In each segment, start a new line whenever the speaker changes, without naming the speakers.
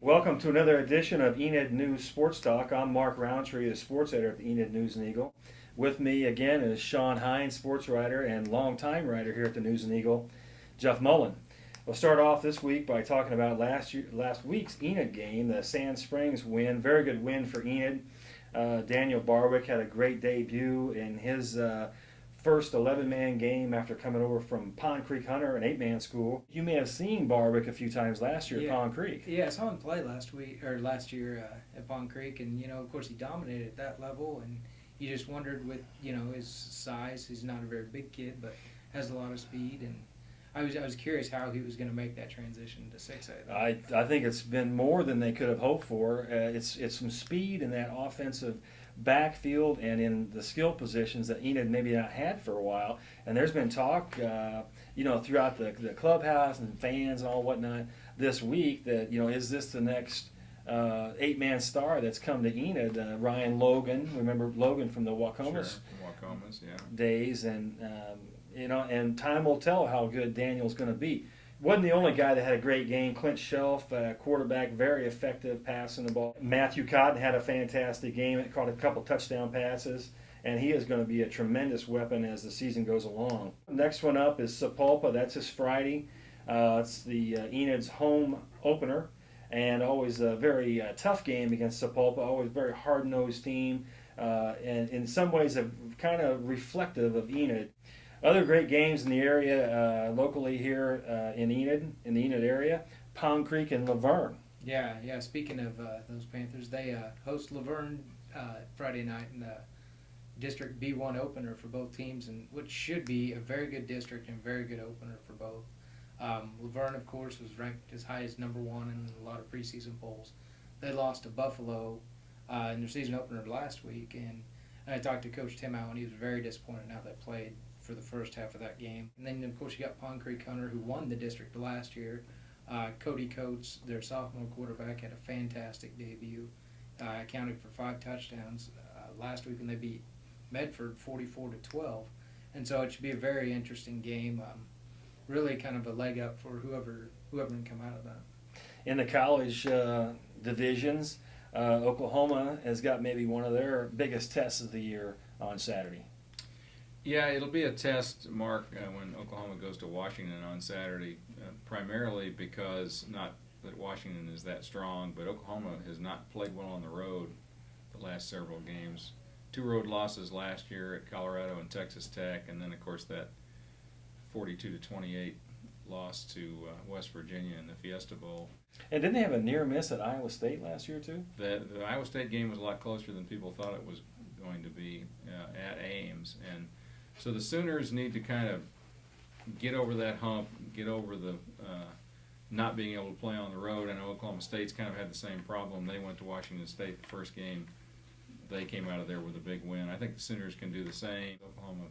Welcome to another edition of Enid News Sportstalk. I'm Mark Rountree, the sports editor at the Enid News and Eagle. With me again is Shawn Hein, sports writer and longtime writer here at the News and Eagle, Jeff Mullin. We'll start off this week by talking about last week's Enid game, the Sand Springs win. Very good win for Enid. Daniel Barwick had a great debut in his first 11-man game after coming over from Pond Creek Hunter, an 8-man school. You may have seen Barwick a few times last year at Pond Creek.
Yeah, I saw him play last year at Pond Creek, and of course he dominated at that level, and you just wondered with his size. He's not a very big kid, but has a lot of speed, and I was curious how he was going to make that transition to 6A.
I think it's been more than they could have hoped for. It's some speed in that offensive backfield and in the skill positions that Enid maybe not had for a while. And there's been talk, throughout the clubhouse and fans and all whatnot this week that, is this the next 8-man star that's come to Enid? Ryan Logan, remember Logan from the Waukomis days, and and time will tell how good Daniel's going to be. Wasn't the only guy that had a great game. Clint Shelf, quarterback, very effective passing the ball. Matthew Cotton had a fantastic game. Caught a couple touchdown passes, and he is going to be a tremendous weapon as the season goes along. Next one up is Sapulpa. That's this Friday. It's the Enid's home opener, and always a very tough game against Sapulpa. Always a very hard-nosed team, and in some ways kind of reflective of Enid. Other great games in the area locally here in the Enid area, Pond Creek and Laverne.
Yeah. Speaking of those Panthers, they host Laverne Friday night in the District B1 opener for both teams, and which should be a very good district and very good opener for both. Laverne, of course, was ranked as high as #1 in a lot of preseason polls. They lost to Buffalo in their season opener last week, and I talked to Coach Tim Allen. He was very disappointed in how they played for the first half of that game. And then, of course, you got Pond Creek Hunter, who won the district last year. Cody Coates, their sophomore quarterback, had a fantastic debut. Accounted for 5 touchdowns last week, and they beat Medford 44-12. And so it should be a very interesting game. Really kind of a leg up for whoever can come out of that.
In the college divisions, Oklahoma has got maybe one of their biggest tests of the year on Saturday.
Yeah, it'll be a test, Mark, when Oklahoma goes to Washington on Saturday, primarily because not that Washington is that strong, but Oklahoma has not played well on the road the last several games. 2 road losses last year at Colorado and Texas Tech, and then, of course, that 42-28 loss to West Virginia in the Fiesta Bowl.
And didn't they have a near miss at Iowa State last year, too?
The Iowa State game was a lot closer than people thought it was going to be at Ames, and so the Sooners need to kind of get over that hump, get over the not being able to play on the road. I know Oklahoma State's kind of had the same problem. They went to Washington State the first game. They came out of there with a big win. I think the Sooners can do the same. Oklahoma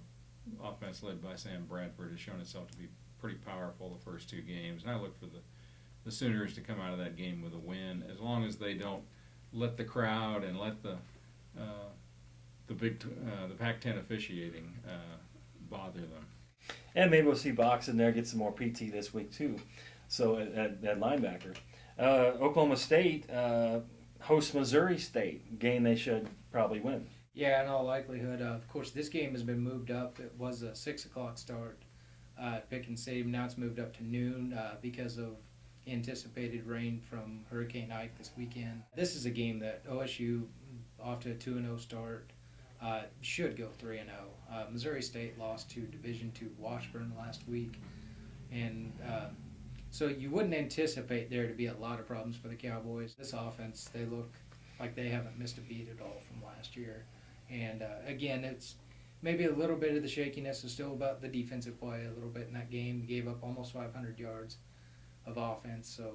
offense led by Sam Bradford has shown itself to be pretty powerful the first 2 games. And I look for the Sooners to come out of that game with a win, as long as they don't let the crowd and let the Pac-10 officiating bother them.
And maybe we'll see Box in there get some more PT this week too. So at linebacker, Oklahoma State hosts Missouri State, game they should probably win.
Yeah, in all likelihood. Of course, this game has been moved up. It was a 6 o'clock start at Pickens Stadium. Now it's moved up to noon because of anticipated rain from Hurricane Ike this weekend. This is a game that OSU, off to a 2-0 start, should go 3-0. Missouri State lost to Division II Washburn last week, and so you wouldn't anticipate there to be a lot of problems for the Cowboys. This offense, they look like they haven't missed a beat at all from last year, and again, it's maybe a little bit of the shakiness is still about the defensive play a little bit in that game. Gave up almost 500 yards of offense, so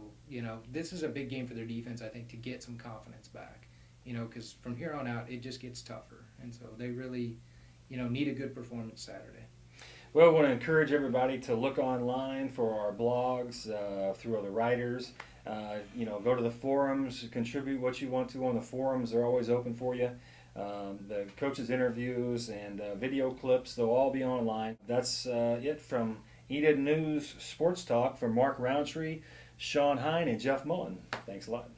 this is a big game for their defense, I think, to get some confidence back. Because from here on out, it just gets tougher. And so they really, need a good performance Saturday.
Well, I want to encourage everybody to look online for our blogs through other writers. Go to the forums, contribute what you want to on the forums. They're always open for you. The coaches' interviews and video clips, they'll all be online. That's it from Enid News Sports Talk from Mark Rountree, Shawn Hein, and Jeff Mullin. Thanks a lot.